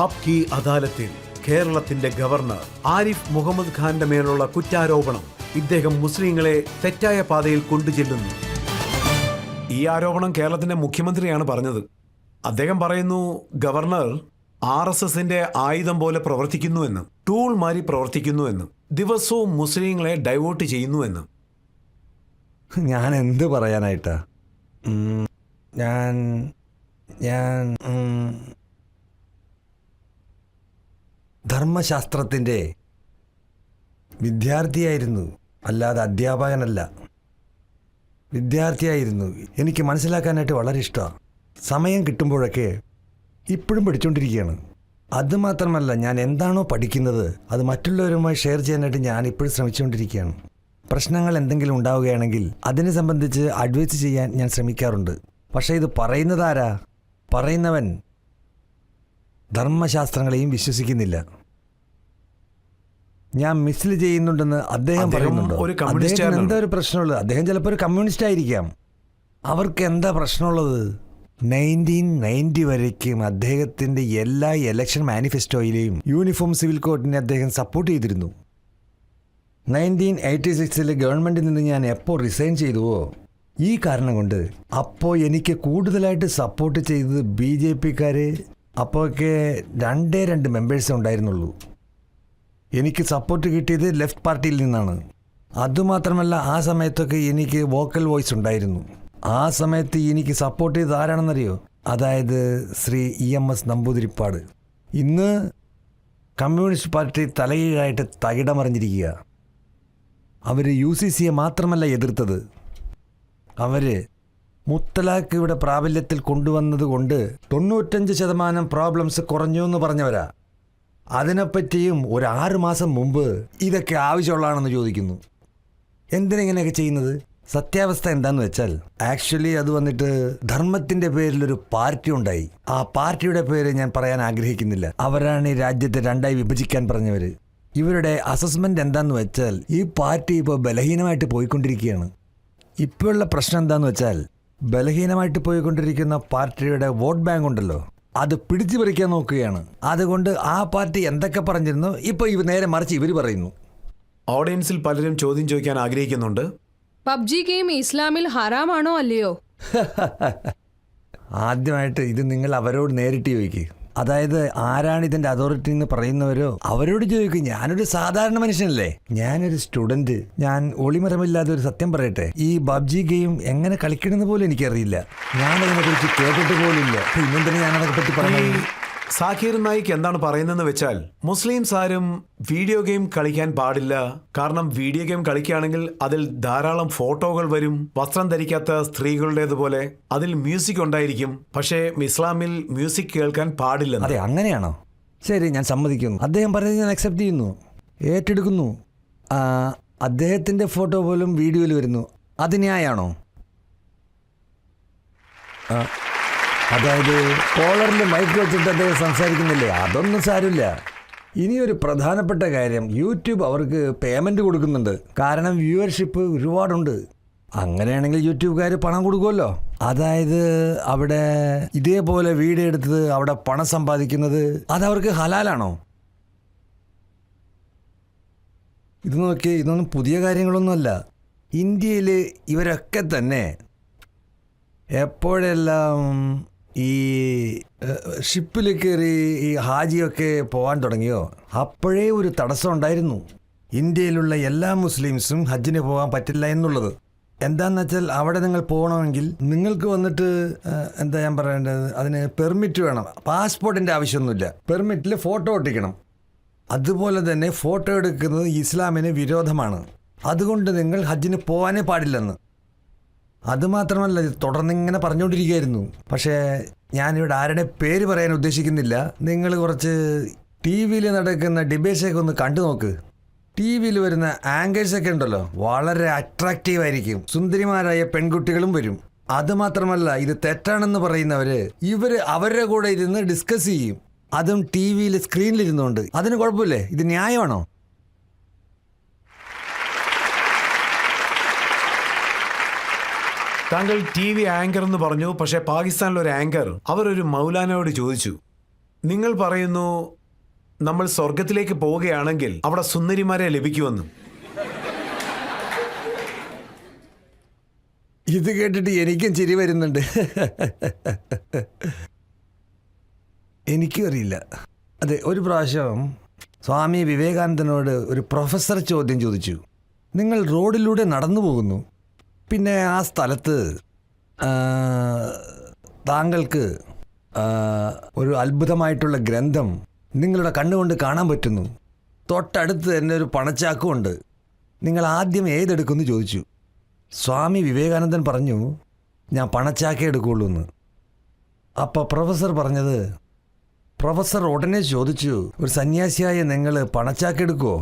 ആപ്കി അദാലത്തിൽ കേരളത്തിന്റെ ഗവർണർ ആരിഫ് മുഹമ്മദ് ഖാന്റെ മേലുള്ള കുറ്റാരോപണം ഇദ്ദേഹം മുസ്ലിങ്ങളെ തെറ്റായ പാതയിൽ കൊണ്ടുചെല്ലുന്നു. ഈ ആരോപണം കേരളത്തിന്റെ മുഖ്യമന്ത്രിയാണ് പറഞ്ഞത്. അദ്ദേഹം പറയുന്നു ഗവർണർ RSSന്റെ ആയുധം പോലെ പ്രവർത്തിക്കുന്നുവെന്ന്, ടൂൾ മാറി പ്രവർത്തിക്കുന്നുവെന്ന്, ദിവസവും മുസ്ലിങ്ങളെ ഡൈവേർട്ട് ചെയ്യുന്നുവെന്ന്. ഞാൻ എന്ത് പറയാനായിട്ടാ? ഞാൻ ധർമ്മശാസ്ത്രത്തിൻ്റെ വിദ്യാർത്ഥിയായിരുന്നു, അല്ലാതെ അധ്യാപകനല്ല. വിദ്യാർത്ഥിയായിരുന്നു. എനിക്ക് മനസ്സിലാക്കാനായിട്ട് വളരെ ഇഷ്ടമാണ്. സമയം കിട്ടുമ്പോഴൊക്കെ ഇപ്പോഴും പഠിച്ചുകൊണ്ടിരിക്കുകയാണ്. അതുമാത്രമല്ല, ഞാൻ എന്താണോ പഠിക്കുന്നത് അത് മറ്റുള്ളവരുമായി ഷെയർ ചെയ്യാനായിട്ട് ഞാൻ ഇപ്പോഴും ശ്രമിച്ചുകൊണ്ടിരിക്കുകയാണ്. പ്രശ്നങ്ങൾ എന്തെങ്കിലും ഉണ്ടാവുകയാണെങ്കിൽ അതിനെ സംബന്ധിച്ച് അഡ്വൈസ് ചെയ്യാൻ ഞാൻ ശ്രമിക്കാറുണ്ട്. പക്ഷേ ഇത് പറയുന്നതാരാ? പറയുന്നവൻ ധർമ്മശാസ്ത്രങ്ങളെയും വിശ്വസിക്കുന്നില്ല. ഞാൻ മിസ്ൽ ചെയ്യുന്നുണ്ടെന്ന് അദ്ദേഹം പറയുന്നുണ്ടോ? അദ്ദേഹത്തിന് എന്താ ഒരു പ്രശ്നമുള്ളത്? അദ്ദേഹം ചിലപ്പോൾ ഒരു കമ്മ്യൂണിസ്റ്റ് ആയിരിക്കാം. അവർക്ക് എന്താ പ്രശ്നമുള്ളത്? 1990 വരയ്ക്കും അദ്ദേഹത്തിൻ്റെ എല്ലാ ഇലക്ഷൻ മാനിഫെസ്റ്റോയിലെയും യൂണിഫോം സിവിൽ കോഡിനെ അദ്ദേഹം സപ്പോർട്ട് ചെയ്തിരുന്നു. 1986 ഗവൺമെൻറ്റിൽ നിന്ന് ഞാൻ എപ്പോൾ റിസൈൻ ചെയ്തുവോ ഈ കാരണം കൊണ്ട് അപ്പോൾ എനിക്ക് കൂടുതലായിട്ട് സപ്പോർട്ട് ചെയ്തത് BJPക്കാർ. അപ്പോഴൊക്കെ 2 മെമ്പേഴ്സേ ഉണ്ടായിരുന്നുള്ളൂ. എനിക്ക് സപ്പോർട്ട് കിട്ടിയത് ലെഫ്റ്റ് പാർട്ടിയിൽ നിന്നാണ്. അതുമാത്രമല്ല, ആ സമയത്തൊക്കെ എനിക്ക് വോക്കൽ വോയിസ് ഉണ്ടായിരുന്നു. ആ സമയത്ത് എനിക്ക് സപ്പോർട്ട് ചെയ്ത് ആരാണെന്നറിയോ? അതായത് ശ്രീ EMS നമ്പൂതിരിപ്പാട്. ഇന്ന് കമ്മ്യൂണിസ്റ്റ് പാർട്ടി തലകീഴായിട്ട് തകിടമറിഞ്ഞിരിക്കുക. അവർ UCCയെ മാത്രമല്ല എതിർത്തത്, അവർ മുത്തലാഖ് ഇവിടെ പ്രാബല്യത്തിൽ കൊണ്ടുവന്നത് കൊണ്ട് 95% പ്രോബ്ലംസ് കുറഞ്ഞു എന്ന് പറഞ്ഞവരാ. അതിനെപ്പറ്റിയും ഒരു 6 മാസം മുമ്പ് ഇതൊക്കെ ആവശ്യമുള്ളതാണെന്ന് ചോദിക്കുന്നു. എന്തിനെങ്ങനെയൊക്കെ ചെയ്യുന്നത്? സത്യാവസ്ഥ എന്താന്ന് വെച്ചാൽ ആക്ച്വലി അത് വന്നിട്ട് ധർമ്മത്തിൻ്റെ പേരിലൊരു പാർട്ടി ഉണ്ടായി. ആ പാർട്ടിയുടെ പേര് ഞാൻ പറയാൻ ആഗ്രഹിക്കുന്നില്ല. അവരാണ് ഈ രാജ്യത്തെ 2ആയി വിഭജിക്കാൻ പറഞ്ഞവർ. ഇവരുടെ അസസ്മെൻ്റ് എന്താന്ന് വെച്ചാൽ ഈ പാർട്ടി ഇപ്പോൾ ബലഹീനമായിട്ട് പോയിക്കൊണ്ടിരിക്കുകയാണ്. ഇപ്പോഴുള്ള പ്രശ്നം എന്താന്ന് വെച്ചാൽ ബലഹീനമായിട്ട് പോയിക്കൊണ്ടിരിക്കുന്ന പാർട്ടിയുടെ വോട്ട് ബാങ്ക് ഉണ്ടല്ലോ, അത് പിടിച്ചു പറിക്കാൻ നോക്കുകയാണ്. അതുകൊണ്ട് ആ പാർട്ടി എന്തൊക്കെ പറഞ്ഞിരുന്നു ഇപ്പോൾ നേരെ മറിച്ച് ഇവർ പറയുന്നു. ഓഡിയൻസിൽ പലരും ചോദ്യം ചോദിക്കാൻ ആഗ്രഹിക്കുന്നുണ്ട്. പബ്ജി ഗെയിം ഇസ്ലാമിൽ ഹറാമാണോ അല്ലയോ? ആദ്യമായിട്ട് ഇത് നിങ്ങൾ അവരോട് നേരിട്ട് ചോദിക്കുക. അതായത് ആരാണ് ഇതിൻ്റെ അതോറിറ്റി എന്ന് പറയുന്നവരോ അവരോട് ചോദിക്കും. ഞാനൊരു സാധാരണ മനുഷ്യനല്ലേ, ഞാനൊരു സ്റ്റുഡൻറ്റ്. ഞാൻ ഒളിമറമില്ലാതെ ഒരു സത്യം പറയട്ടെ, ഈ പബ്ജി ഗെയിം എങ്ങനെ കളിക്കണമെന്ന് പോലും എനിക്കറിയില്ല. ഞാനതിനെക്കുറിച്ച് കേട്ടിട്ട് പോലില്ല. ഇന്നെന്തിനാണ് ഞാനതൊക്കെ പറ്റി പറയുന്നത്? സാഖിർ നായിക് എന്താണ് പറയുന്നതെന്ന് വെച്ചാൽ മുസ്ലിംസ് ആരും വീഡിയോ ഗെയിം കളിക്കാൻ പാടില്ല. കാരണം വീഡിയോ ഗെയിം കളിക്കുകയാണെങ്കിൽ അതിൽ ധാരാളം ഫോട്ടോകൾ വരും, വസ്ത്രം ധരിക്കാത്ത സ്ത്രീകളുടേതുപോലെ. അതിൽ മ്യൂസിക് ഉണ്ടായിരിക്കും. പക്ഷേ ഇസ്ലാമിൽ മ്യൂസിക് കേൾക്കാൻ പാടില്ല. അതെ, അങ്ങനെയാണോ? ശരി, ഞാൻ സമ്മതിക്കുന്നു. അദ്ദേഹം പറയുന്നത് ഞാൻ അക്സെപ്റ്റ് ചെയ്യുന്നു, ഏറ്റെടുക്കുന്നു. അദ്ദേഹത്തിൻ്റെ ഫോട്ടോ പോലും വീഡിയോയിൽ വരുന്നു. അത് ന്യായമാണോ? അതായത് കോളറിൽ മൈക്ക് വെച്ചിട്ട് അദ്ദേഹം സംസാരിക്കുന്നില്ലേ? അതൊന്നും സാരമില്ല. ഇനിയൊരു പ്രധാനപ്പെട്ട കാര്യം, യൂട്യൂബ് അവർക്ക് പേയ്മെൻറ്റ് കൊടുക്കുന്നുണ്ട്. കാരണം വ്യൂവർഷിപ്പ് ഒരുപാടുണ്ട്. അങ്ങനെയാണെങ്കിൽ യൂട്യൂബുകാർ പണം കൊടുക്കുമല്ലോ. അതായത് അവിടെ ഇതേപോലെ വീഡിയോ എടുത്തത് അവിടെ പണം സമ്പാദിക്കുന്നത് അതവർക്ക് ഹലാലാണോ? ഇത് നോക്കി, ഇതൊന്നും പുതിയ കാര്യങ്ങളൊന്നുമല്ല. ഇന്ത്യയിൽ ഇവരൊക്കെ തന്നെ എപ്പോഴെല്ലാം ഈ ഷിപ്പിൽ കയറി ഈ ഹാജിയൊക്കെ പോകാൻ തുടങ്ങിയോ അപ്പോഴേ ഒരു തടസ്സം ഉണ്ടായിരുന്നു. ഇന്ത്യയിലുള്ള എല്ലാ മുസ്ലിംസും ഹജ്ജിന് പോകാൻ പറ്റില്ല എന്നുള്ളത്. എന്താണെന്ന് വെച്ചാൽ അവിടെ നിങ്ങൾ പോകണമെങ്കിൽ നിങ്ങൾക്ക് വന്നിട്ട് എന്താ ഞാൻ പറയേണ്ടത്, അതിന് പെർമിറ്റ് വേണം. പാസ്പോർട്ടിൻ്റെ ആവശ്യമൊന്നുമില്ല. പെർമിറ്റിൽ ഫോട്ടോ ഒട്ടിക്കണം. അതുപോലെ തന്നെ ഫോട്ടോ എടുക്കുന്നത് ഇസ്ലാമിന് വിരോധമാണ്. അതുകൊണ്ട് നിങ്ങൾ ഹജ്ജിന് പോകാനേ പാടില്ലെന്ന്. അതുമാത്രമല്ല, തുടർന്നിങ്ങനെ പറഞ്ഞുകൊണ്ടിരിക്കുകയായിരുന്നു. പക്ഷേ ഞാനിവിടെ ആരുടെ പേര് പറയാൻ ഉദ്ദേശിക്കുന്നില്ല. നിങ്ങൾ കുറച്ച് TV നടക്കുന്ന ഡിബേറ്റ്സൊക്കെ ഒന്ന് കണ്ടു നോക്ക്. TV വരുന്ന ആങ്കേഴ്സൊക്കെ ഉണ്ടല്ലോ, വളരെ അട്രാക്റ്റീവ് ആയിരിക്കും. സുന്ദരിമാരായ പെൺകുട്ടികളും വരും. അതുമാത്രമല്ല, ഇത് തെറ്റാണെന്ന് പറയുന്നവർ അവരുടെ കൂടെ ഇരുന്ന് ഡിസ്കസ് ചെയ്യും. അതും TV സ്ക്രീനിലിരുന്നുകൊണ്ട്. അതിന് കുഴപ്പമില്ലേ? ഇത് ന്യായമാണോ? താങ്കൾ TV ആങ്കർ എന്ന് പറഞ്ഞു. പക്ഷേ പാകിസ്ഥാനിലൊരു ആങ്കർ അവരൊരു മൗലാനയോട് ചോദിച്ചു, നിങ്ങൾ പറയുന്നു നമ്മൾ സ്വർഗത്തിലേക്ക് പോവുകയാണെങ്കിൽ അവിടെ സുന്ദരിമാരെ ലഭിക്കുമെന്നും. ഇത് കേട്ടിട്ട് എനിക്കും ചിരി വരുന്നുണ്ട്. എനിക്കും അറിയില്ല. അതെ, ഒരു പ്രാവശ്യം സ്വാമി വിവേകാനന്ദനോട് ഒരു പ്രൊഫസർ ചോദ്യം ചോദിച്ചു. നിങ്ങൾ റോഡിലൂടെ നടന്നു പോകുന്നു, പിന്നെ ആ സ്ഥലത്ത് താങ്കൾക്ക് ഒരു അത്ഭുതമായിട്ടുള്ള ഗ്രന്ഥം നിങ്ങളുടെ കണ്ണുകൊണ്ട് കാണാൻ പറ്റുന്നു. തൊട്ടടുത്ത് തന്നെ ഒരു പണച്ചാക്കുമുണ്ട്. നിങ്ങൾ ആദ്യം ഏതെടുക്കുമെന്ന് ചോദിച്ചു. സ്വാമി വിവേകാനന്ദൻ പറഞ്ഞു, ഞാൻ പണച്ചാക്കേ എടുക്കുകയുള്ളൂ എന്ന്. അപ്പോൾ പ്രൊഫസർ ഉടനെ ചോദിച്ചു, ഒരു സന്യാസിയായ നിങ്ങൾ പണച്ചാക്കെടുക്കുമോ?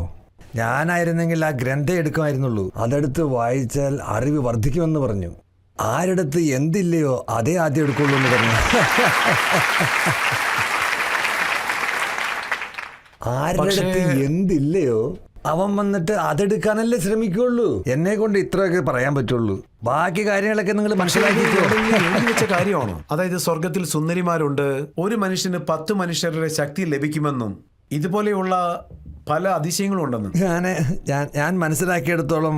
ഞാനായിരുന്നെങ്കിൽ ആ ഗ്രന്ഥം എടുക്കുമായിരുന്നുള്ളൂ. അതെടുത്ത് വായിച്ചാൽ അറിവ് വർദ്ധിക്കുമെന്ന് പറഞ്ഞു. ആരെടുത്ത് എന്തില്ലയോ അതേ ആദ്യം എടുക്കുള്ളൂ എന്ന് പറഞ്ഞു. ആരുടെ എന്തില്ലയോ അവൻ വന്നിട്ട് അതെടുക്കാനല്ലേ ശ്രമിക്കുള്ളൂ. എന്നെ കൊണ്ട് ഇത്രയൊക്കെ പറയാൻ പറ്റുള്ളൂ. ബാക്കി കാര്യങ്ങളൊക്കെ നിങ്ങൾ വെച്ച കാര്യമാണോ? അതായത് സ്വർഗത്തിൽ സുന്ദരിമാരുണ്ട്, ഒരു മനുഷ്യന് 10 മനുഷ്യരുടെ ശക്തി ലഭിക്കുമെന്നും ഇതുപോലെയുള്ള പല അതിശയങ്ങളും ഉണ്ടെന്നും ഞാൻ മനസ്സിലാക്കിയെടുത്തോളം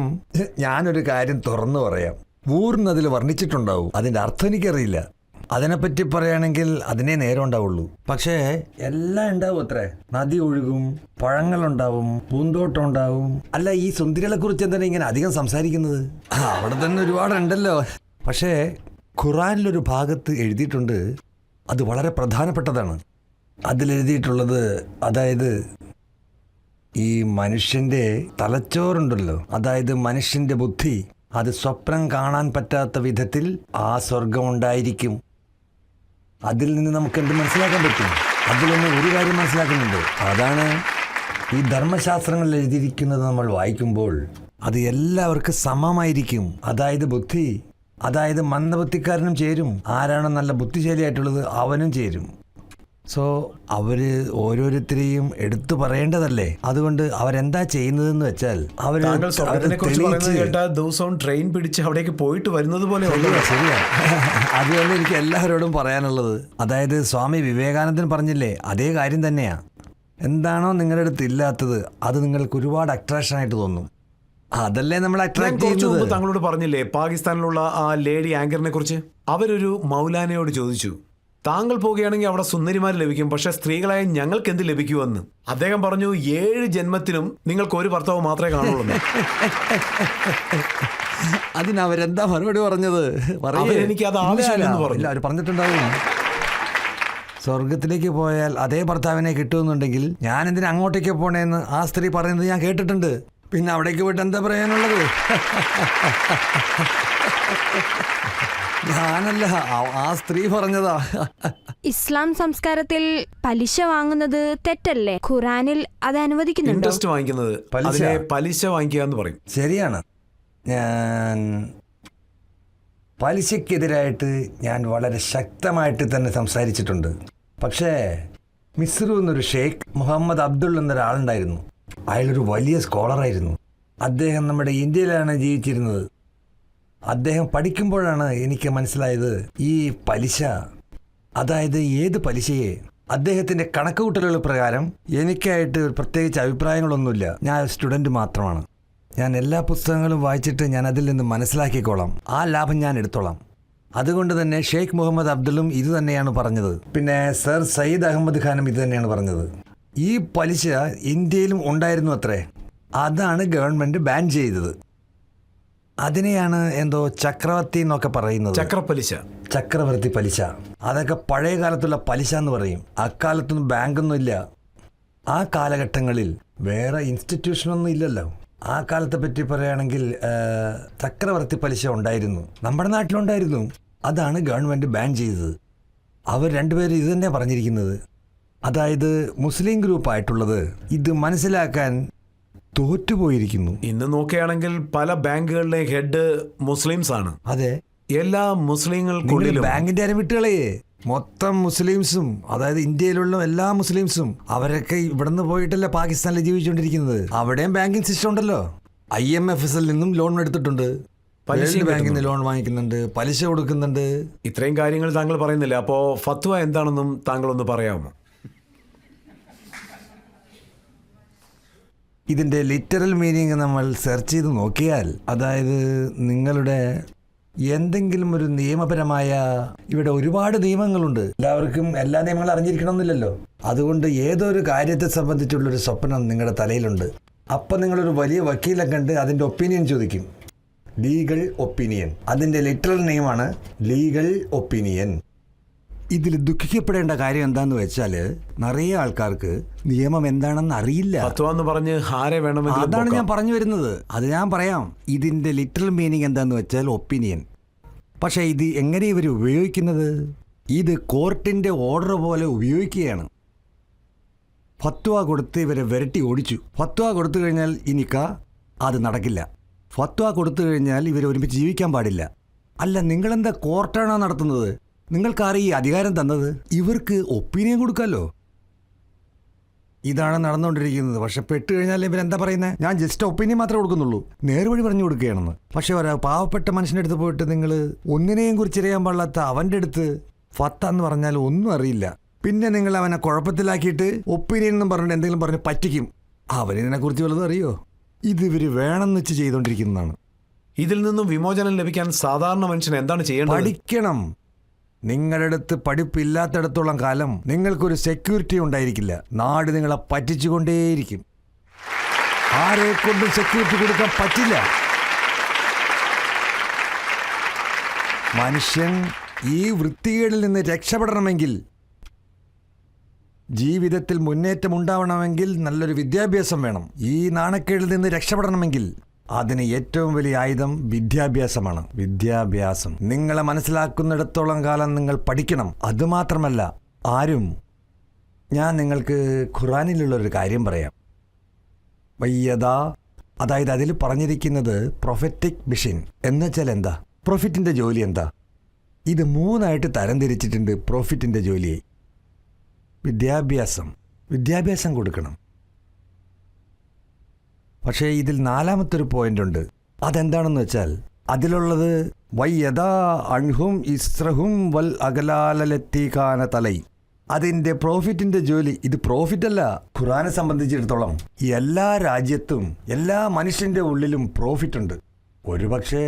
ഞാനൊരു കാര്യം തുറന്നു പറയാം. ഊർന്നതിൽ വർണ്ണിച്ചിട്ടുണ്ടാവും, അതിൻ്റെ അർത്ഥം എനിക്കറിയില്ല. അതിനെപ്പറ്റി പറയുകയാണെങ്കിൽ അതിനെ നേരം ഉണ്ടാവുള്ളൂ. പക്ഷേ എല്ലാം ഉണ്ടാവും അത്രേ. നദി ഒഴുകും, പഴങ്ങളുണ്ടാവും, പൂന്തോട്ടം ഉണ്ടാവും. അല്ല, ഈ സുന്ദരികളെ കുറിച്ച് എന്താണ് ഇങ്ങനെ അധികം സംസാരിക്കുന്നത്? അവിടെ തന്നെ ഒരുപാടുണ്ടല്ലോ. പക്ഷേ ഖുറാനിലൊരു ഭാഗത്ത് എഴുതിയിട്ടുണ്ട്, അത് വളരെ പ്രധാനപ്പെട്ടതാണ്. അതിലെഴുതിയിട്ടുള്ളത്, അതായത് ഈ മനുഷ്യൻ്റെ തലച്ചോറുണ്ടല്ലോ, അതായത് മനുഷ്യൻ്റെ ബുദ്ധി, അത് സ്വപ്നം കാണാൻ പറ്റാത്ത വിധത്തിൽ ആ സ്വർഗം ഉണ്ടായിരിക്കും. അതിൽ നിന്ന് നമുക്ക് എന്ത് മനസ്സിലാക്കാൻ പറ്റും? അതിലൊന്ന് ഒരു കാര്യം മനസ്സിലാക്കുന്നുണ്ട്. അതാണ് ഈ ധർമ്മശാസ്ത്രങ്ങളിൽ എഴുതിയിരിക്കുന്നത്. നമ്മൾ വായിക്കുമ്പോൾ അത് എല്ലാവർക്കും സമമായിരിക്കും. അതായത് ബുദ്ധി, അതായത് മന്ദബുദ്ധിക്കാരനും ചേരും, ആരാണ് നല്ല ബുദ്ധിശാലിയായിട്ടുള്ളത് അവനും ചേരും. സോ അവർ ഓരോരുത്തരെയും എടുത്തു പറയേണ്ടതല്ലേ. അതുകൊണ്ട് അവരെന്താ ചെയ്യുന്നതെന്ന് വെച്ചാൽ ദിവസവും ട്രെയിൻ പിടിച്ച് അവിടേക്ക് പോയിട്ട് വരുന്നത് പോലെ. ശരിയാ. അതുകൊണ്ട് എനിക്ക് എല്ലാവരോടും പറയാനുള്ളത്, അതായത് സ്വാമി വിവേകാനന്ദൻ പറഞ്ഞില്ലേ, അതേ കാര്യം തന്നെയാ. എന്താണോ നിങ്ങളുടെ അടുത്ത് ഇല്ലാത്തത് അത് നിങ്ങൾക്ക് ഒരുപാട് അട്രാക്ഷൻ ആയിട്ട് തോന്നും. അതല്ലേ നമ്മൾ അട്രാക്ട് ചെയ്യുന്നത്. താങ്കളോട് പറഞ്ഞില്ലേ പാകിസ്ഥാനിലുള്ള ആ ലേഡി ആങ്കറിനെ കുറിച്ച്? അവരൊരു മൗലാനയോട് ചോദിച്ചു, താങ്കൾ പോവുകയാണെങ്കിൽ അവിടെ സുന്ദരിമാർ ലഭിക്കും, പക്ഷെ സ്ത്രീകളായ ഞങ്ങൾക്ക് എന്ത് ലഭിക്കുമെന്ന്. അദ്ദേഹം പറഞ്ഞു, 7 ജന്മത്തിനും നിങ്ങൾക്ക് ഒരു ഭർത്താവ് മാത്രമേ കാണുള്ളൂ. അതിനവരെന്താ മറുപടി പറഞ്ഞത്? എനിക്ക് അത് ആവശ്യമില്ലെന്ന് പറഞ്ഞു. അവർ പറഞ്ഞിട്ടുണ്ടാവും, സ്വർഗത്തിലേക്ക് പോയാൽ അതേ ഭർത്താവിനെ കിട്ടുമെന്നുണ്ടെങ്കിൽ ഞാൻ എന്തിനാ അങ്ങോട്ടേക്ക് പോണേന്ന് ആ സ്ത്രീ പറയുന്നത് ഞാൻ കേട്ടിട്ടുണ്ട്. പിന്നെ അവിടേക്ക് പോയിട്ട് എന്താ പറയാനുള്ളത്? ഞാനല്ല, ആ സ്ത്രീ പറഞ്ഞതാ. ഇസ്ലാം സംസ്കാരത്തിൽ പലിശ വാങ്ങുന്നത് തെറ്റല്ലേ? ഖുറാനിൽ അത് അനുവദിക്കുന്നുണ്ടോ? ഇൻട്രസ്റ്റ് വാങ്ങിക്കുന്നത്, പലിശ വാങ്ങിക്കുക എന്ന് പറയും. ശരിയാണ്. ഞാൻ പലിശക്കെതിരായിട്ട് ഞാൻ വളരെ ശക്തമായിട്ട് തന്നെ സംസാരിച്ചിട്ടുണ്ട്. പക്ഷേ മിസ്രു എന്നൊരു ഷെയ്ഖ് മുഹമ്മദ് അബ്ദുൾ എന്നൊരാളുണ്ടായിരുന്നു. അയാളൊരു വലിയ സ്കോളറായിരുന്നു. അദ്ദേഹം നമ്മുടെ ഇന്ത്യയിലാണ് ജീവിച്ചിരുന്നത്. അദ്ദേഹം പഠിക്കുമ്പോഴാണ് എനിക്ക് മനസ്സിലായത് ഈ പലിശ, അതായത് ഏത് പലിശയെ, അദ്ദേഹത്തിൻ്റെ കണക്കുകൂട്ടലുകൾ പ്രകാരം എനിക്കായിട്ട് പ്രത്യേകിച്ച് അഭിപ്രായങ്ങളൊന്നുമില്ല. ഞാൻ സ്റ്റുഡൻറ്റ് മാത്രമാണ്. ഞാൻ എല്ലാ പുസ്തകങ്ങളും വായിച്ചിട്ട് ഞാൻ അതിൽ നിന്ന് മനസ്സിലാക്കിക്കോളാം. ആ ലാഭം ഞാൻ എടുത്തോളാം. അതുകൊണ്ട് തന്നെ ഷെയ്ഖ് മുഹമ്മദ് അബ്ദുളും ഇത് തന്നെയാണ് പറഞ്ഞത്. പിന്നെ സർ സയ്യിദ് അഹമ്മദ് ഖാനും ഇത് തന്നെയാണ് പറഞ്ഞത്. ഈ പലിശ ഇന്ത്യയിലും ഉണ്ടായിരുന്നു അത്രേ. അതാണ് ഗവൺമെൻറ് ബാൻ ചെയ്തത്. അതിനെയാണ് എന്തോ ചക്രവർത്തി എന്നൊക്കെ പറയുന്നത്. ചക്രവർത്തി പലിശ. അതൊക്കെ പഴയ കാലത്തുള്ള പലിശ എന്ന് പറയും. അക്കാലത്തൊന്നും ബാങ്കൊന്നും ഇല്ല. ആ കാലഘട്ടങ്ങളിൽ വേറെ ഇൻസ്റ്റിറ്റ്യൂഷനൊന്നും ഇല്ലല്ലോ. ആ കാലത്തെ പറ്റി പറയുകയാണെങ്കിൽ ചക്രവർത്തി പലിശ ഉണ്ടായിരുന്നു, നമ്മുടെ നാട്ടിലുണ്ടായിരുന്നു. അതാണ് ഗവൺമെൻറ് ബാൻ ചെയ്തത്. അവർ രണ്ടുപേരും ഇത് തന്നെ പറഞ്ഞിരിക്കുന്നത്. അതായത് മുസ്ലിം ഗ്രൂപ്പായിട്ടുള്ളത് ഇത് മനസ്സിലാക്കാൻ തോറ്റുപോയിരിക്കുന്നു. ഇന്ന് നോക്കുകയാണെങ്കിൽ പല ബാങ്കുകളുടെ ഹെഡ് മുസ്ലിംസ് ആണ്. അതെ, എല്ലാ മുസ്ലിങ്ങൾക്കുള്ളിലും ബാങ്കിന്റെ അരം വിട്ടുകളയേ. മൊത്തം മുസ്ലിംസും, അതായത് ഇന്ത്യയിലുള്ള എല്ലാ മുസ്ലിംസും, അവരൊക്കെ ഇവിടുന്ന് പോയിട്ടല്ല പാകിസ്ഥാനിൽ ജീവിച്ചുകൊണ്ടിരിക്കുന്നത്. അവിടെയും ബാങ്കിങ് സിസ്റ്റം ഉണ്ടല്ലോ. IMFSൽ നിന്നും ലോൺ എടുത്തിട്ടുണ്ട്, ബാങ്കിൽ നിന്ന് ലോൺ വാങ്ങിക്കുന്നുണ്ട്, പലിശ കൊടുക്കുന്നുണ്ട്. ഇത്രയും കാര്യങ്ങൾ താങ്കൾ പറയുന്നില്ല. അപ്പോൾ ഫത്വ എന്താണെന്നും താങ്കൾ ഒന്ന് പറയാമോ? ഇതിൻ്റെ ലിറ്ററൽ മീനിങ് നമ്മൾ സെർച്ച് ചെയ്ത് നോക്കിയാൽ, അതായത് നിങ്ങളുടെ എന്തെങ്കിലും ഒരു നിയമപരമായ, ഇവിടെ ഒരുപാട് നിയമങ്ങളുണ്ട്, എല്ലാവർക്കും എല്ലാ നിയമങ്ങളും അറിഞ്ഞിരിക്കണമെന്നില്ലല്ലോ. അതുകൊണ്ട് ഏതോ ഒരു കാര്യത്തെ സംബന്ധിച്ചുള്ളൊരു സ്വപ്നം നിങ്ങളുടെ തലയിലുണ്ട്. അപ്പം നിങ്ങളൊരു വലിയ വക്കീലെ കണ്ട് അതിൻ്റെ ഒപ്പീനിയൻ ചോദിക്കും. ലീഗൽ ഒപ്പീനിയൻ, അതിൻ്റെ ലിറ്ററൽ നെയിമാണ് ലീഗൽ ഒപ്പീനിയൻ. ഇതിൽ ദുഃഖിക്കപ്പെടേണ്ട കാര്യം എന്താന്ന് വെച്ചാൽ, നിറയെ ആൾക്കാർക്ക് നിയമം എന്താണെന്ന് അറിയില്ല. ഫത്വ എന്ന് പറഞ്ഞ് ആരെ വേണമെങ്കിലും അതാണ് പൊക്കാം. ഞാൻ പറഞ്ഞു വരുന്നത്. അത് ഞാൻ പറയാം. ഇതിൻ്റെ ലിറ്ററൽ മീനിങ് എന്താന്ന് വെച്ചാൽ ഒപ്പീനിയൻ. പക്ഷേ ഇത് എങ്ങനെ ഇവർ ഉപയോഗിക്കുന്നത്? ഇത് കോർട്ടിൻ്റെ ഓർഡർ പോലെ ഉപയോഗിക്കുകയാണ്. ഫത്വ കൊടുത്ത് ഇവരെ വിരട്ടി ഓടിച്ചു. ഫത്വ കൊടുത്തു കഴിഞ്ഞാൽ ഇനിക്ക അത് നടക്കില്ല. ഫത്വ കൊടുത്തു കഴിഞ്ഞാൽ ഇവർ ഒരുമിച്ച് ജീവിക്കാൻ പാടില്ല. അല്ല, നിങ്ങളെന്താ കോർട്ടാണോ നടത്തുന്നത്? നിങ്ങൾക്കാരെ ഈ അധികാരം തന്നത്? ഇവർക്ക് ഒപ്പീനിയൻ കൊടുക്കാമല്ലോ. ഇതാണ് നടന്നുകൊണ്ടിരിക്കുന്നത്. പക്ഷെ പെട്ട് കഴിഞ്ഞാൽ ഇവരെന്താ പറയുന്നത്? ഞാൻ ജസ്റ്റ് ഒപ്പീനിയൻ മാത്രമേ കൊടുക്കുന്നുള്ളൂ, നേർവഴി പറഞ്ഞു കൊടുക്കുകയാണെന്ന്. പക്ഷെ ഒരു പാവപ്പെട്ട മനുഷ്യൻ്റെ അടുത്ത് പോയിട്ട് നിങ്ങൾ ഒന്നിനെയും കുറിച്ച് അറിയാൻ പാടില്ലാത്ത അവൻ്റെ അടുത്ത് ഫത്ത എന്ന് പറഞ്ഞാൽ ഒന്നും അറിയില്ല. പിന്നെ നിങ്ങൾ അവനെ കുഴപ്പത്തിലാക്കിയിട്ട് ഒപ്പീനിയൻ എന്നും പറഞ്ഞിട്ട് എന്തെങ്കിലും പറഞ്ഞ് പറ്റിക്കും. അവനിതിനെക്കുറിച്ച് വല്ലതും അറിയോ? ഇത് ഇവർ വേണമെന്ന് വെച്ച് ചെയ്തുകൊണ്ടിരിക്കുന്നതാണ്. ഇതിൽ നിന്നും വിമോചനം ലഭിക്കാൻ സാധാരണ മനുഷ്യൻ എന്താണ് ചെയ്യേണ്ടത്? പഠിക്കണം. നിങ്ങളുടെ അടുത്ത് പഠിപ്പില്ലാത്തിടത്തോളം കാലം നിങ്ങൾക്കൊരു സെക്യൂരിറ്റി ഉണ്ടായിരിക്കില്ല. നാട് നിങ്ങളെ പറ്റിച്ചുകൊണ്ടേയിരിക്കും. ആരെ കൊണ്ടും സെക്യൂരിറ്റി കൊടുക്കാൻ പറ്റില്ല. മനുഷ്യൻ ഈ വൃത്തികേടിൽ നിന്ന് രക്ഷപ്പെടണമെങ്കിൽ, ജീവിതത്തിൽ മുന്നേറ്റം ഉണ്ടാവണമെങ്കിൽ നല്ലൊരു വിദ്യാഭ്യാസം വേണം. ഈ നാണക്കേടിൽ നിന്ന് രക്ഷപ്പെടണമെങ്കിൽ അതിന് ഏറ്റവും വലിയ ആയുധം വിദ്യാഭ്യാസമാണ്. വിദ്യാഭ്യാസം. നിങ്ങളെ മനസ്സിലാക്കുന്നിടത്തോളം കാലം നിങ്ങൾ പഠിക്കണം. അതുമാത്രമല്ല, ഞാൻ നിങ്ങൾക്ക് ഖുറാനിലുള്ളൊരു കാര്യം പറയാം. വയ്യത, അതായത് അതിൽ പറഞ്ഞിരിക്കുന്നത് പ്രൊഫറ്റിക് മിഷൻ എന്ന് വെച്ചാൽ എന്താ? പ്രൊഫിറ്റിൻ്റെ ജോലി എന്താ? ഇത് 3 തരംതിരിച്ചിട്ടുണ്ട്. പ്രൊഫിറ്റിൻ്റെ ജോലിയെ വിദ്യാഭ്യാസം കൊടുക്കണം. പക്ഷേ ഇതിൽ 4മത്തൊരു പോയിന്റ് ഉണ്ട്. അതെന്താണെന്ന് വെച്ചാൽ, അതിലുള്ളത് വയ്യദാ അൻഹും ഇസ്രഹും വൽ അകലാലലെത്തിക്കാന തലൈ. അതിൻ്റെ പ്രോഫിറ്റിൻ്റെ ജോലി. ഇത് പ്രോഫിറ്റ് അല്ല. ഖുറാനെ സംബന്ധിച്ചിടത്തോളം എല്ലാ രാജ്യത്തും എല്ലാ മനുഷ്യൻ്റെ ഉള്ളിലും പ്രോഫിറ്റ് ഉണ്ട്. ഒരുപക്ഷെ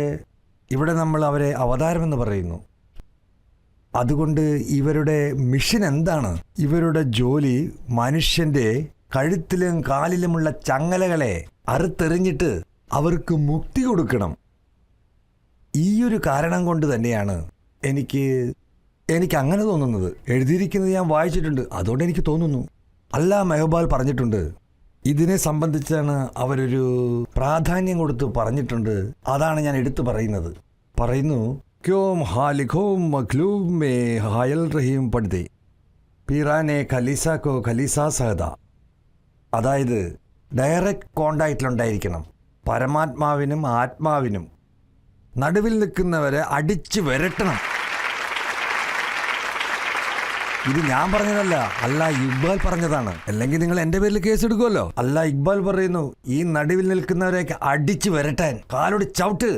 ഇവിടെ നമ്മൾ അവരെ അവതാരമെന്ന് പറയുന്നു. അതുകൊണ്ട് ഇവരുടെ മിഷൻ എന്താണ്? ഇവരുടെ ജോലി മനുഷ്യൻ്റെ കഴുത്തിലും കാലിലുമുള്ള ചങ്ങലകളെ അറുത്തെറിഞ്ഞിട്ട് അവർക്ക് മുക്തി കൊടുക്കണം. ഈയൊരു കാരണം കൊണ്ട് തന്നെയാണ് എനിക്ക് അങ്ങനെ തോന്നുന്നത്. എഴുതിയിരിക്കുന്നത് ഞാൻ വായിച്ചിട്ടുണ്ട്, അതുകൊണ്ട് എനിക്ക് തോന്നുന്നു. അല്ലാ മെഹബാൽ പറഞ്ഞിട്ടുണ്ട്. ഇതിനെ സംബന്ധിച്ചാണ് അവരൊരു പ്രാധാന്യം കൊടുത്ത് പറഞ്ഞിട്ടുണ്ട്. അതാണ് ഞാൻ എടുത്തു പറയുന്നത്. പറയുന്നു, ക്യോം ഹാലിഖോം മഖ്ലൂം മേ ഹായൽ റഹീം പടുതേ പീറാനെ ഖലീസാക്കോ ഖലീസാ സഹദ. അതായത് ഡയറക്റ്റ് കോണ്ടാക്റ്റിലുണ്ടായിരിക്കണം. പരമാത്മാവിനും ആത്മാവിനും നടുവിൽ നിൽക്കുന്നവരെ അടിച്ചു വരട്ടണം. ഇത് ഞാൻ പറഞ്ഞതല്ല, അല്ലാ ഇക്ബാൽ പറഞ്ഞതാണ്. അല്ലെങ്കിൽ നിങ്ങൾ എൻ്റെ പേരിൽ കേസ് എടുക്കുമല്ലോ. അല്ലാ ഇക്ബാൽ പറയുന്നു, ഈ നടുവിൽ നിൽക്കുന്നവരെയൊക്കെ അടിച്ചു വരട്ടാൻ കാലോട് ചവിട്ട്.